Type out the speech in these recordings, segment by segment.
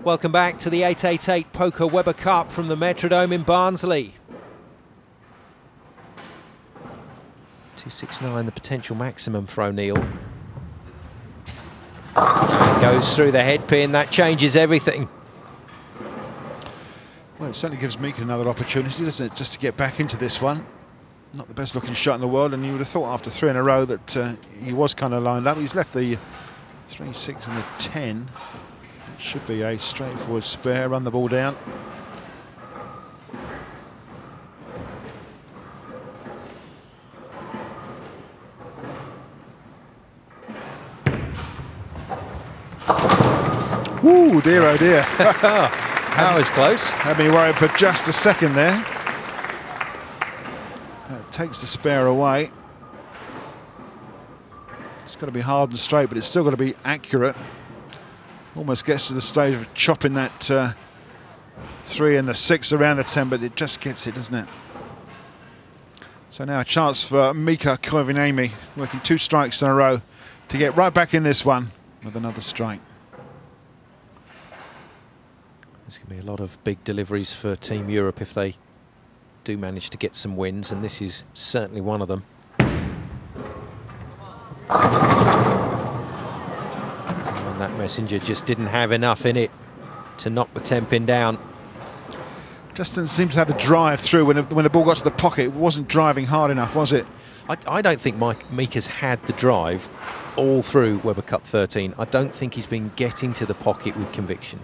Welcome back to the 888 Poker Weber Cup from the Metrodome in Barnsley. 269, the potential maximum for O'Neill. Goes through the head pin, that changes everything. Well, it certainly gives Mika another opportunity, doesn't it, just to get back into this one. Not the best looking shot in the world, and you would have thought after 3 in a row that he was kind of lined up. He's left the 3, 6 and the 10. It should be a straightforward spare, run the ball down. Ooh, dear, oh dear. That was close. Had me worried for just a second there. Takes the spare away. It's got to be hard and straight, but it's still got to be accurate. Almost gets to the stage of chopping that 3 and the 6 around the 10, but it just gets it, doesn't it? So now a chance for Mika Koivuniemi, working 2 strikes in a row to get right back in this one with another strike. There's going to be a lot of big deliveries for Team Europe if they do manage to get some wins, and this is certainly one of them. And that messenger just didn't have enough in it to knock the 10-pin down. Just didn't seem to have the drive through when the ball got to the pocket. It wasn't driving hard enough, was it? I don't think Mika's had the drive all through Weber Cup 13. I don't think he's been getting to the pocket with conviction.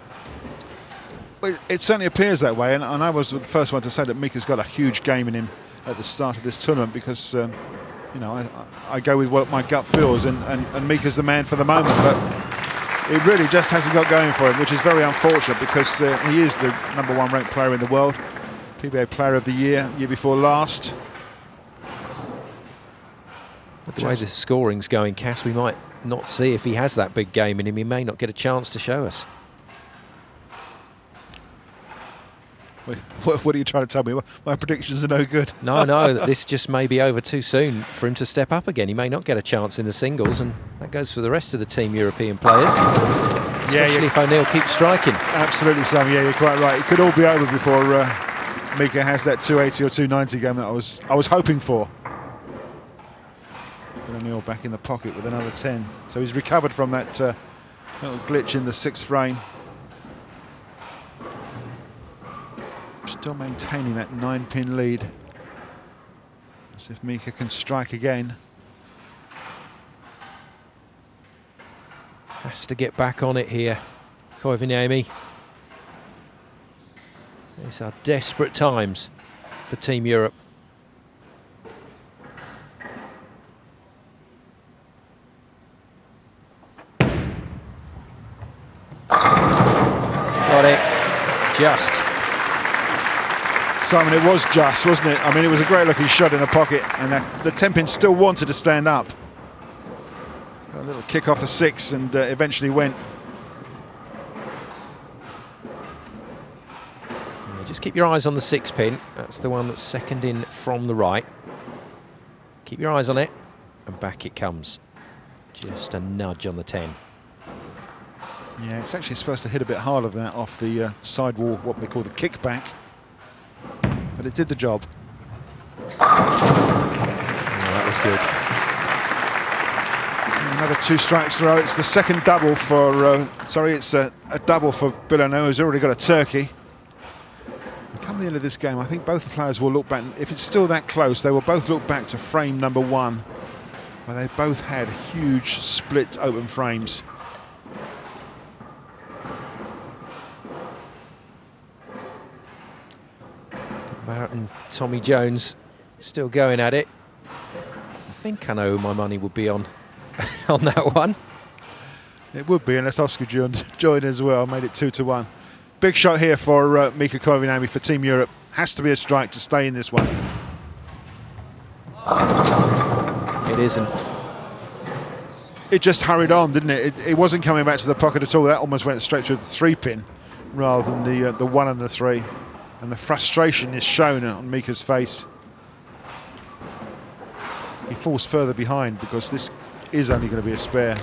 Well, it certainly appears that way, and I was the first one to say that Mika's got a huge game in him at the start of this tournament because, you know, I go with what my gut feels, and Mika's the man for the moment, but it really just hasn't got going for him, which is very unfortunate because he is the #1 ranked player in the world, PBA Player of the Year before last. The way the scoring's going, Cass, we might not see if he has that big game in him. He may not get a chance to show us. What are you trying to tell me? My predictions are no good. No, this just may be over too soon for him to step up again. He may not get a chance in the singles, and that goes for the rest of the Team European players, especially if O'Neill keeps striking. Absolutely, Sam. Yeah, you're quite right. It could all be over before Mika has that 280 or 290 game that I was hoping for. But O'Neill back in the pocket with another 10. So he's recovered from that little glitch in the 6th frame. Still maintaining that 9-pin lead. As if Mika can strike again. Has to get back on it here, Koivuniemi. These are desperate times for Team Europe. Got it. Just. Simon, it was just, wasn't it? I mean, it was a great looking shot in the pocket, and the 10-pin still wanted to stand up. A little kick off the 6 and eventually went. Yeah, just keep your eyes on the 6-pin. That's the one that's second in from the right. Keep your eyes on it, and back it comes. Just a nudge on the 10. Yeah, it's actually supposed to hit a bit harder than that off the sidewall, what they call the kickback. But it did the job. That was good. Another 2 strikes in a row. It's the second double for, it's a double for Bill O'Neill, who's already got a turkey. Come the end of this game, I think both the players will look back. If it's still that close, they will both look back to frame #1, where they both had huge split open frames. Barrett and Tommy Jones still going at it. I think I know who my money would be on on that one. It would be, unless Osku joined as well, made it 2-1. Big shot here for Mika Koivuniemi for Team Europe. Has to be a strike to stay in this one. It isn't. It just hurried on, didn't it? It wasn't coming back to the pocket at all. That almost went straight through the 3-pin rather than the 1 and the 3. And the frustration is shown on Mika's face. He falls further behind because this is only going to be a spare.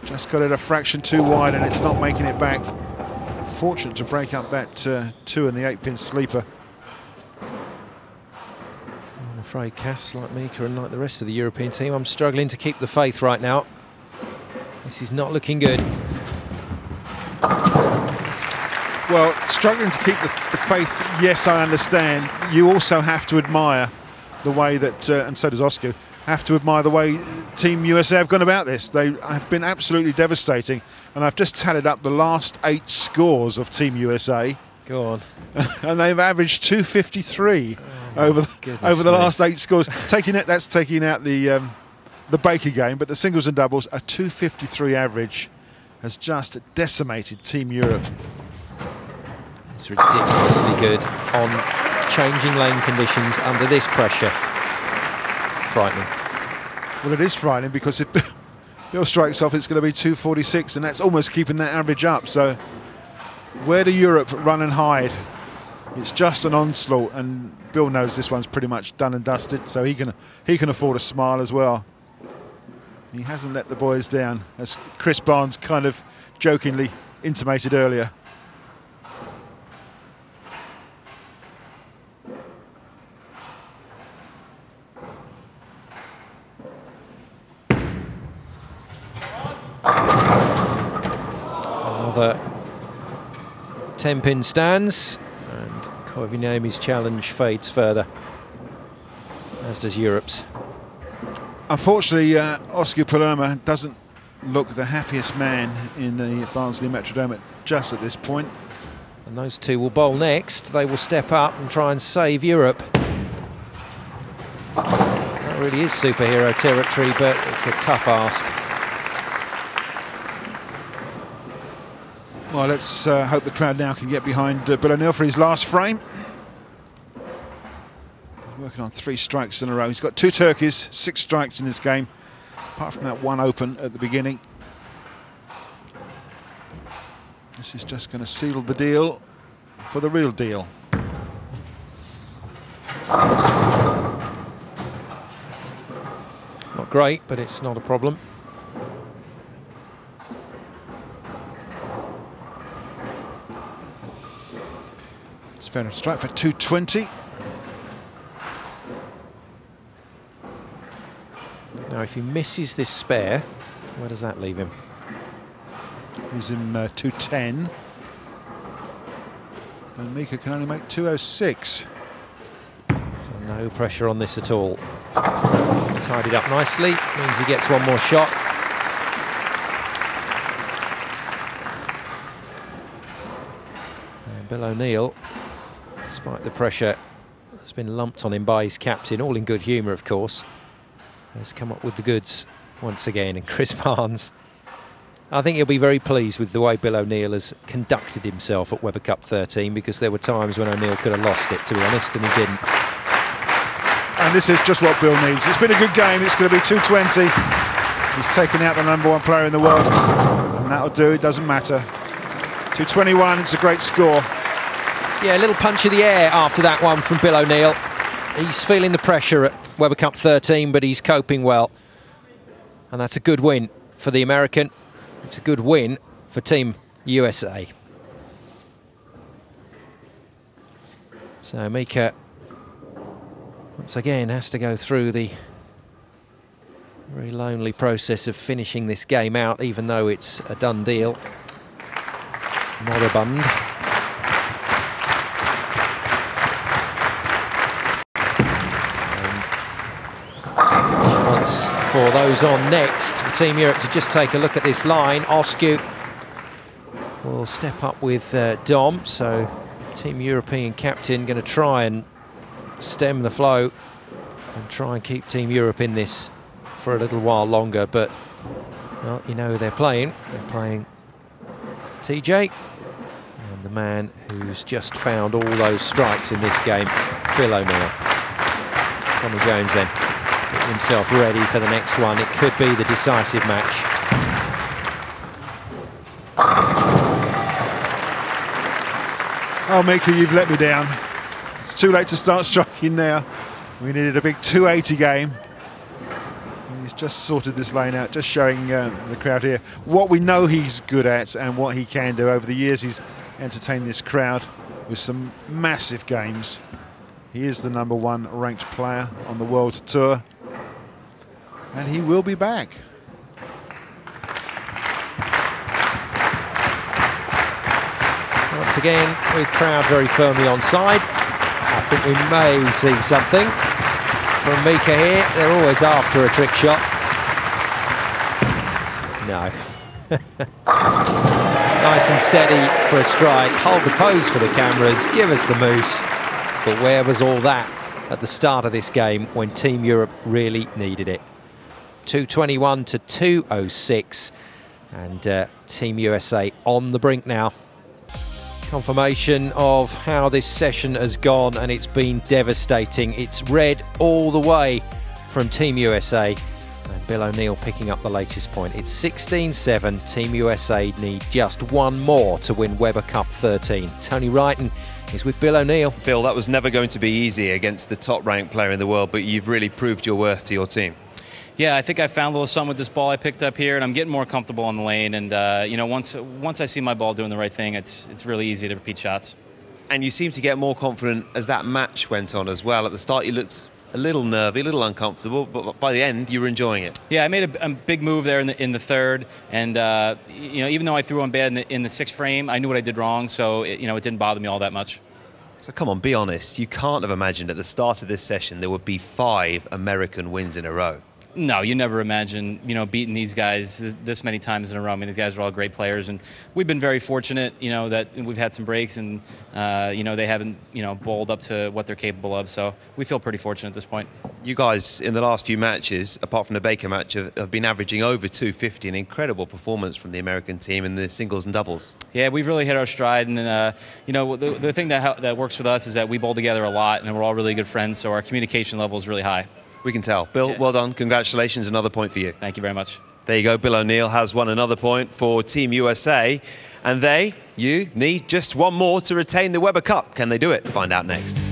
Just got it a fraction too wide, and it's not making it back. fortunate to break up that 2 and the 8-pin sleeper. I'm afraid Cass, like Mika and like the rest of the European team, I'm struggling to keep the faith right now. This is not looking good. Well, struggling to keep the faith, yes, I understand. You also have to admire the way that, and so does Osku, have to admire the way Team USA have gone about this. They have been absolutely devastating. And I've just tallied up the last 8 scores of Team USA. Go on. And they've averaged 253 over the last 8 scores. That's taking out the Baker game, but the singles and doubles, a 253 average has just decimated Team Europe. It's ridiculously good on changing lane conditions under this pressure. Frightening. Well, it is frightening because if Bill strikes off, it's going to be 246, and that's almost keeping that average up. So where do Europe run and hide? It's just an onslaught, and Bill knows this one's pretty much done and dusted, so he can afford a smile as well. He hasn't let the boys down, as Chris Barnes kind of jokingly intimated earlier. Another 10-pin stands, and Koivuniemi's challenge fades further, as does Europe's. Unfortunately, Osku Palermaa doesn't look the happiest man in the Barnsley Metrodome just at this point. And those two will bowl next. They will step up and try and save Europe. That really is superhero territory, but it's a tough ask. Well, let's hope the crowd now can get behind Bill O'Neill for his last frame. He's working on 3 strikes in a row. He's got 2 turkeys, 6 strikes in this game, apart from that one open at the beginning. This is just going to seal the deal for the real deal. Not great, but it's not a problem. Spare and strike for 220. Now, if he misses this spare, where does that leave him? He's in 210. And Mika can only make 206. So no pressure on this at all. Tied it up nicely, means he gets one more shot. And Bill O'Neill, despite the pressure that's been lumped on him by his captain, all in good humour of course, has come up with the goods once again. And Chris Barnes, I think he'll be very pleased with the way Bill O'Neill has conducted himself at Weber Cup 13, because there were times when O'Neill could have lost it, to be honest, and he didn't. And this is just what Bill needs. It's been a good game. It's going to be 220. He's taken out the #1 player in the world, and that'll do. It doesn't matter. 221, it's a great score. Yeah, a little punch of the air after that one from Bill O'Neill. He's feeling the pressure at Weber Cup 13, but he's coping well. And that's a good win for the American. It's a good win for Team USA. So Mika, once again, has to go through the very lonely process of finishing this game out, even though it's a done deal. Moribund. For those on next, for Team Europe to just take a look at this line. Osku will step up with Dom, so Team European captain going to try and stem the flow and try and keep Team Europe in this for a little while longer, but well, you know who they're playing. They're playing TJ, and the man who's just found all those strikes in this game, Bill O'Neill. Tommy Jones then, getting himself ready for the next one. It could be the decisive match. Oh, Mika, you've let me down. It's too late to start striking now. We needed a big 280 game. And he's just sorted this lane out, just showing the crowd here what we know he's good at and what he can do. Over the years, he's entertain this crowd with some massive games. He is the #1 ranked player on the World Tour, and he will be back. Once again, with crowd very firmly on side. I think we may see something from Mika here. They're always after a trick shot. No. Nice and steady for a strike. Hold the pose for the cameras. Give us the moose. But where was all that at the start of this game when Team Europe really needed it? 221 to 206. And Team USA on the brink now. Confirmation of how this session has gone, and it's been devastating. It's red all the way from Team USA, and Bill O'Neill picking up the latest point. It's 16-7. Team USA need just one more to win Weber Cup 13. Tony Wrighton is with Bill O'Neill. Bill, that was never going to be easy against the top-ranked player in the world, but you've really proved your worth to your team. Yeah, I think I found a little something with this ball I picked up here, and I'm getting more comfortable on the lane. And you know, once I see my ball doing the right thing, it's really easy to repeat shots. And you seem to get more confident as that match went on as well. At the start, you looked a little nervy, a little uncomfortable, but by the end, you were enjoying it. Yeah, I made a big move there in the third, and you know, even though I threw on bad in the sixth frame, I knew what I did wrong, so it didn't bother me all that much. So come on, be honest. You can't have imagined at the start of this session there would be 5 American wins in a row. No, you never imagine, beating these guys this many times in a row. I mean, these guys are all great players, and we've been very fortunate, that we've had some breaks, and they haven't, bowled up to what they're capable of. So we feel pretty fortunate at this point. You guys, in the last few matches, apart from the Baker match, have been averaging over 250. An incredible performance from the American team in the singles and doubles. Yeah, we've really hit our stride, and the thing that works with us is that we bowl together a lot, and we're all really good friends. So our communication level is really high. We can tell. Bill, well done. Congratulations. Another point for you. Thank you very much. There you go. Bill O'Neill has won another point for Team USA. And you need just one more to retain the Weber Cup. Can they do it? Find out next.